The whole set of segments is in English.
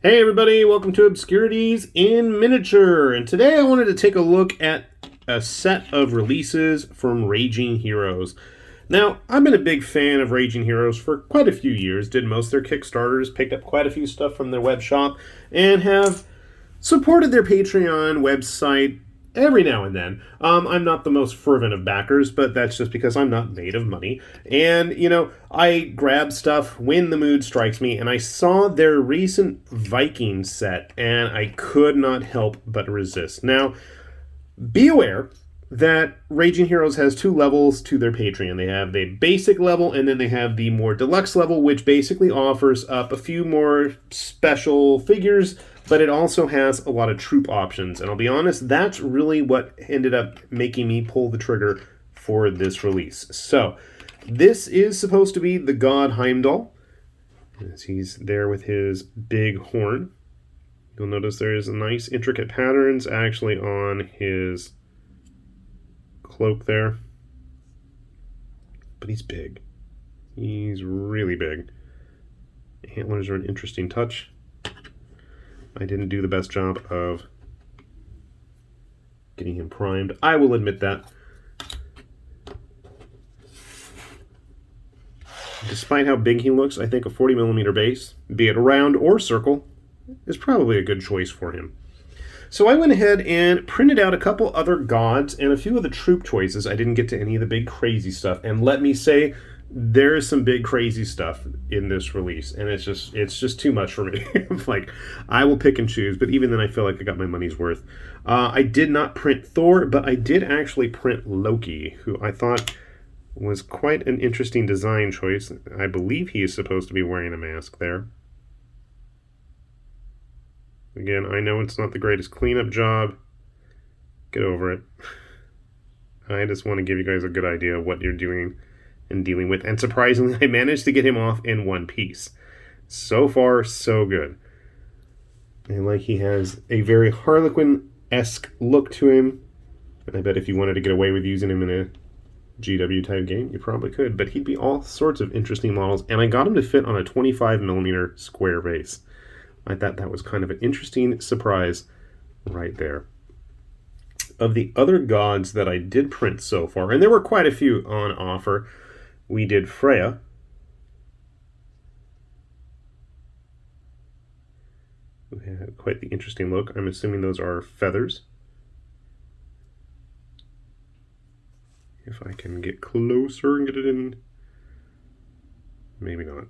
Hey everybody, welcome to Obscurities in Miniature, and today I wanted to take a look at a set of releases from Raging Heroes. Now, I've been a big fan of Raging Heroes for quite a few years, did most of their Kickstarters, picked up quite a few stuff from their web shop, and have supported their Patreon website every now and then. I'm not the most fervent of backers, but that's just because I'm not made of money. And, I grab stuff when the mood strikes me, and I saw their recent Viking set, and I could not help but resist. Now, be aware that Raging Heroes has two levels to their Patreon. They have the basic level, and then they have the more deluxe level, which basically offers up a few more special figures, but it also has a lot of troop options. And I'll be honest, that's really what ended up making me pull the trigger for this release. So, this is supposed to be the god Heimdall, as he's there with his big horn. You'll notice there's nice intricate patterns actually on his cloak there. But he's big. He's really big. Antlers are an interesting touch. I didn't do the best job of getting him primed. I will admit that. Despite how big he looks, I think a 40mm base, be it round or circle, is probably a good choice for him. So I went ahead and printed out a couple other gods and a few of the troop choices. I didn't get to any of the big crazy stuff. And let me say, there is some big crazy stuff in this release, and it's just too much for me. Like, I will pick and choose, but even then I feel like I got my money's worth. I did not print Thor, but I did actually print Loki, who I thought was quite an interesting design choice. I believe he is supposed to be wearing a mask there. Again, I know it's not the greatest cleanup job. Get over it. I just want to give you guys a good idea of what you're doing and dealing with. And surprisingly, I managed to get him off in one piece. So far, so good. And like, he has a very Harlequin-esque look to him. And I bet if you wanted to get away with using him in a GW type game, you probably could. But he'd be all sorts of interesting models. And I got him to fit on a 25mm square base. I thought that was kind of an interesting surprise right there. Of the other gods that I did print so far, and there were quite a few on offer, we did Freya. Who had quite the interesting look. I'm assuming those are feathers. If I can get closer and get it in. Maybe not.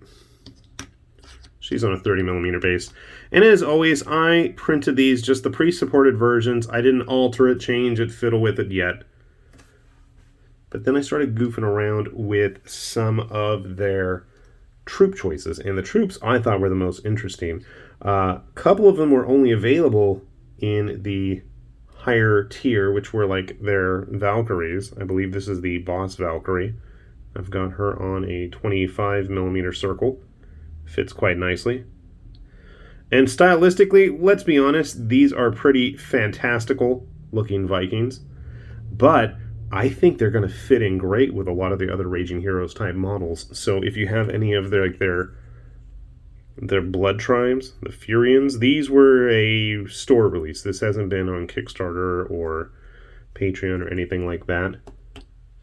She's on a 30mm base. And as always, I printed these, just the pre-supported versions. I didn't alter it, change it, fiddle with it yet. But then I started goofing around with some of their troop choices. And the troops I thought were the most interesting. A couple of them were only available in the higher tier, which were like their Valkyries. I believe this is the boss Valkyrie. I've got her on a 25mm circle. Fits quite nicely. And stylistically, let's be honest, these are pretty fantastical looking Vikings. But I think they're going to fit in great with a lot of the other Raging Heroes type models. So if you have any of their blood tribes, the Furians, these were a store release. This hasn't been on Kickstarter or Patreon or anything like that.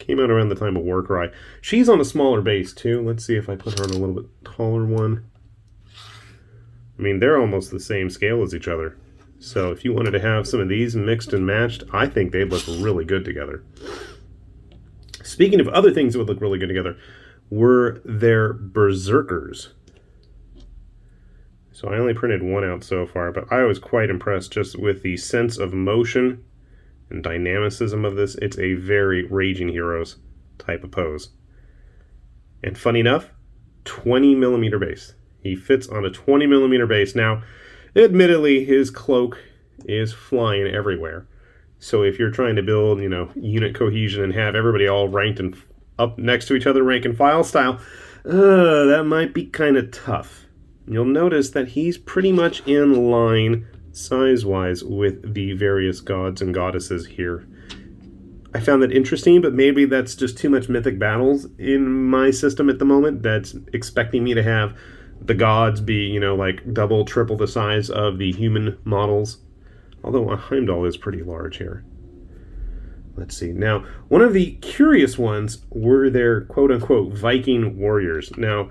Came out around the time of Warcry. She's on a smaller base too. Let's see if I put her on a little bit taller one. I mean, they're almost the same scale as each other. So if you wanted to have some of these mixed and matched, I think they'd look really good together. Speaking of other things that would look really good together, were their Berserkers. So I only printed one out so far, but I was quite impressed just with the sense of motion and dynamicism of this. It's a very Raging Heroes type of pose. And funny enough, 20mm base. He fits on a 20mm base. Now, admittedly, his cloak is flying everywhere. So if you're trying to build, unit cohesion and have everybody all ranked and up next to each other, rank and file style, that might be kind of tough. You'll notice that he's pretty much in line size-wise with the various gods and goddesses here. I found that interesting, but maybe that's just too much Mythic Battles in my system at the moment that's expecting me to have the gods be, you know, like double, triple the size of the human models. Although a Heimdall is pretty large here. Let's see. Now, one of the curious ones were their quote-unquote Viking Warriors. Now,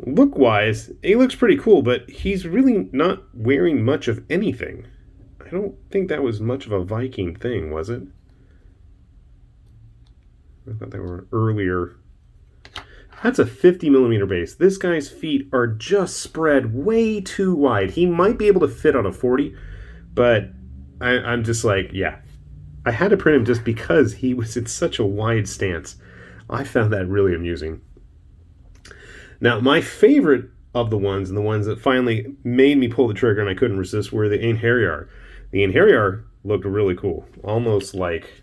look-wise, he looks pretty cool, but he's really not wearing much of anything. I don't think that was much of a Viking thing, was it? I thought they were earlier. That's a 50 millimeter base. This guy's feet are just spread way too wide. He might be able to fit on a 40, but I'm just like, yeah. I had to print him just because he was in such a wide stance. I found that really amusing. Now, my favorite of the ones, and the ones that finally made me pull the trigger and I couldn't resist, were the Einherjar. The Einherjar looked really cool. Almost like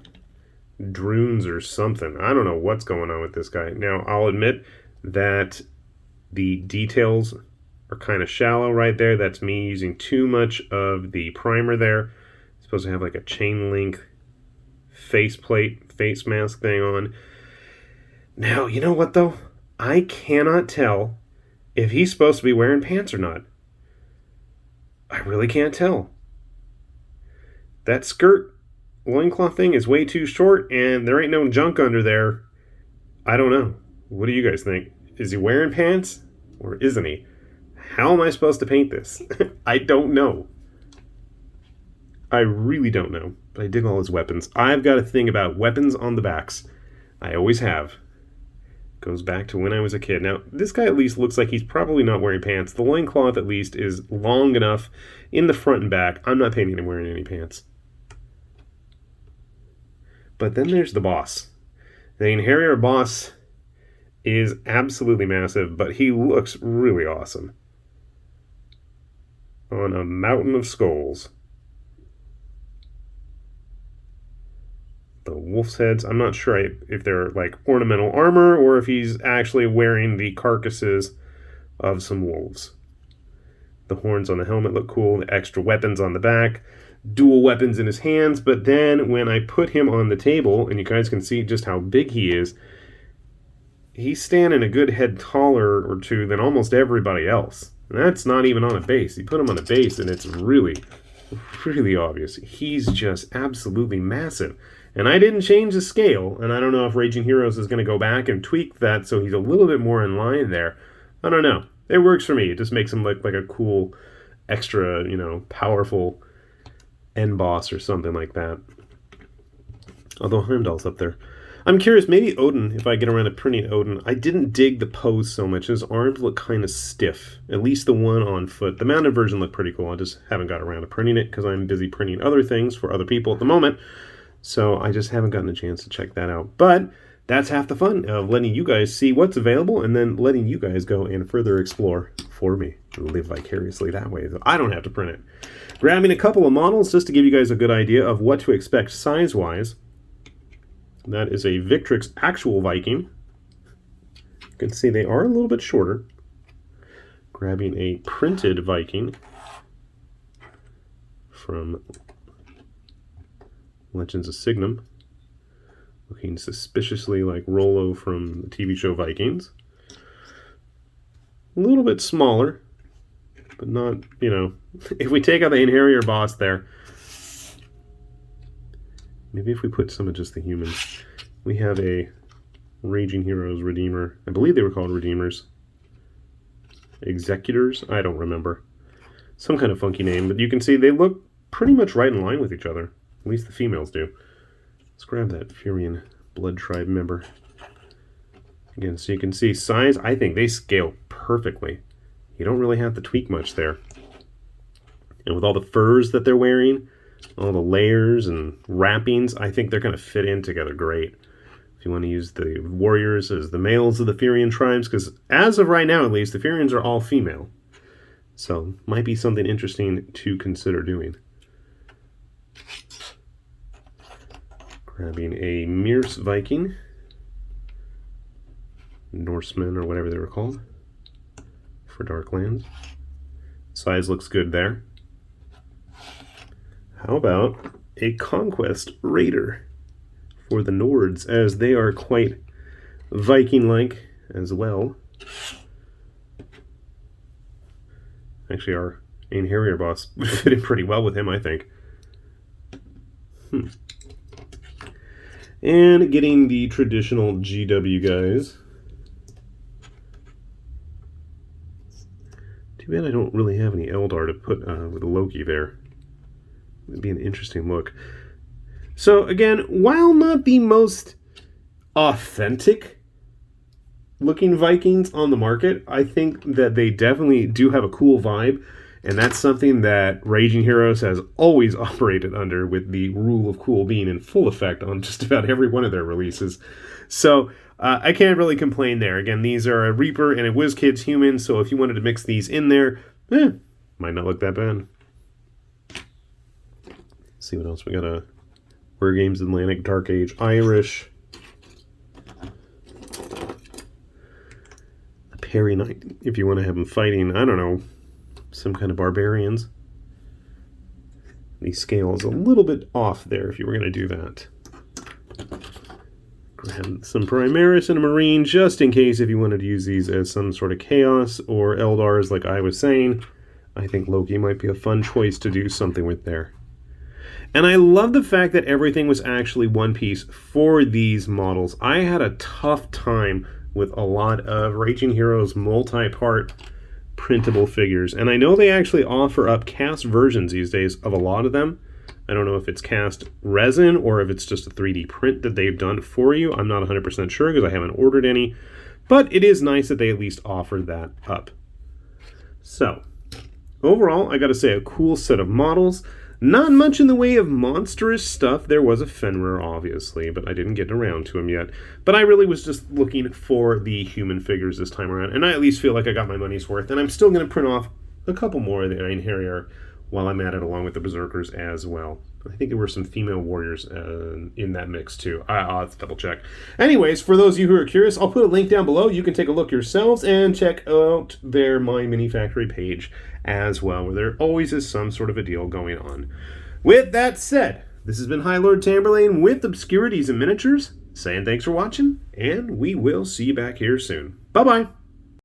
drones or something. I don't know what's going on with this guy. Now, I'll admit that the details are kind of shallow right there. That's me using too much of the primer there. It's supposed to have like a chain link faceplate, face mask thing on. Now, you know what though? I cannot tell if he's supposed to be wearing pants or not. I really can't tell. That skirt loincloth thing is way too short, and there ain't no junk under there. I don't know. What do you guys think? Is he wearing pants, or isn't he? How am I supposed to paint this? I don't know. I really don't know, but I dig all his weapons. I've got a thing about weapons on the backs. I always have. Goes back to when I was a kid. Now, this guy at least looks like he's probably not wearing pants. The loincloth at least is long enough in the front and back. I'm not painting him wearing any pants. But then there's the boss. The Einherjar boss is absolutely massive, but he looks really awesome. On a mountain of skulls. The wolf's heads, I'm not sure if they're like ornamental armor or if he's actually wearing the carcasses of some wolves. The horns on the helmet look cool, the extra weapons on the back, dual weapons in his hands, but then when I put him on the table, and you guys can see just how big he is, he's standing a good head taller or two than almost everybody else. And that's not even on a base. You put him on a base and it's really, really obvious. He's just absolutely massive. And I didn't change the scale, and I don't know if Raging Heroes is going to go back and tweak that so he's a little bit more in line there. I don't know. It works for me. It just makes him look like a cool, extra, you know, powerful end boss or something like that. Although Heimdall's up there. I'm curious, maybe Odin, if I get around to printing Odin. I didn't dig the pose so much. His arms look kind of stiff. At least the one on foot. The mounted version looked pretty cool. I just haven't got around to printing it because I'm busy printing other things for other people at the moment. So I just haven't gotten a chance to check that out. But that's half the fun of letting you guys see what's available and then letting you guys go and further explore for me. Live vicariously that way. I don't have to print it. Grabbing a couple of models just to give you guys a good idea of what to expect size-wise. That is a Victrix Actual Viking. You can see they are a little bit shorter. Grabbing a printed Viking from Legends of Signum, looking suspiciously like Rollo from the TV show Vikings. A little bit smaller, but not, you know, if we take out the Einherjar boss there, maybe if we put some of just the humans, we have a Raging Heroes Redeemer. I believe they were called Redeemers. Executors? I don't remember. Some kind of funky name, but you can see they look pretty much right in line with each other. At least the females do. Let's grab that Furian Blood Tribe member. Again, so you can see size, I think they scale perfectly. You don't really have to tweak much there. And with all the furs that they're wearing, all the layers and wrappings, I think they're going to fit in together great. If you want to use the warriors as the males of the Furian tribes, because as of right now at least, the Furians are all female. So, might be something interesting to consider doing. Grabbing a Mirce Viking, Norsemen or whatever they were called, for Darklands. Size looks good there. How about a Conquest Raider for the Nords, as they are quite Viking-like as well. Actually, our Ain Harrier boss would fit in pretty well with him, I think. And getting the traditional GW guys. Too bad I don't really have any Eldar to put with a Loki there. It'd be an interesting look. So again, while not the most authentic looking Vikings on the market, I think that they definitely do have a cool vibe, and that's something that Raging Heroes has always operated under, with the rule of cool being in full effect on just about every one of their releases. So I can't really complain there. Again, these are a Reaper and a WizKids human, so if you wanted to mix these in there, might not look that bad. Let's see what else we got. War Games Atlantic, Dark Age Irish. A Perry Knight, if you want to have them fighting, I don't know, some kind of barbarians. The scale is a little bit off there if you were going to do that. Grab some Primaris and a Marine, just in case if you wanted to use these as some sort of Chaos or Eldars like I was saying. I think Loki might be a fun choice to do something with there. And I love the fact that everything was actually one piece for these models. I had a tough time with a lot of Raging Heroes multi-part printable figures. And I know they actually offer up cast versions these days of a lot of them. I don't know if it's cast resin or if it's just a 3D print that they've done for you. I'm not 100% sure because I haven't ordered any. But it is nice that they at least offer that up. So, overall, I gotta say, a cool set of models. Not much in the way of monstrous stuff. There was a Fenrir, obviously, but I didn't get around to him yet. But I really was just looking for the human figures this time around, and I at least feel like I got my money's worth, and I'm still going to print off a couple more of the Ain Harrier while I'm at it, along with the Berserkers as well. I think there were some female warriors in that mix, too. I'll have to double check. Anyways, for those of you who are curious, I'll put a link down below. You can take a look yourselves and check out their My Mini Factory page as well, where there always is some sort of a deal going on. With that said, this has been High Lord Tamberlane with Obscurities and Miniatures, saying thanks for watching, and we will see you back here soon. Bye-bye!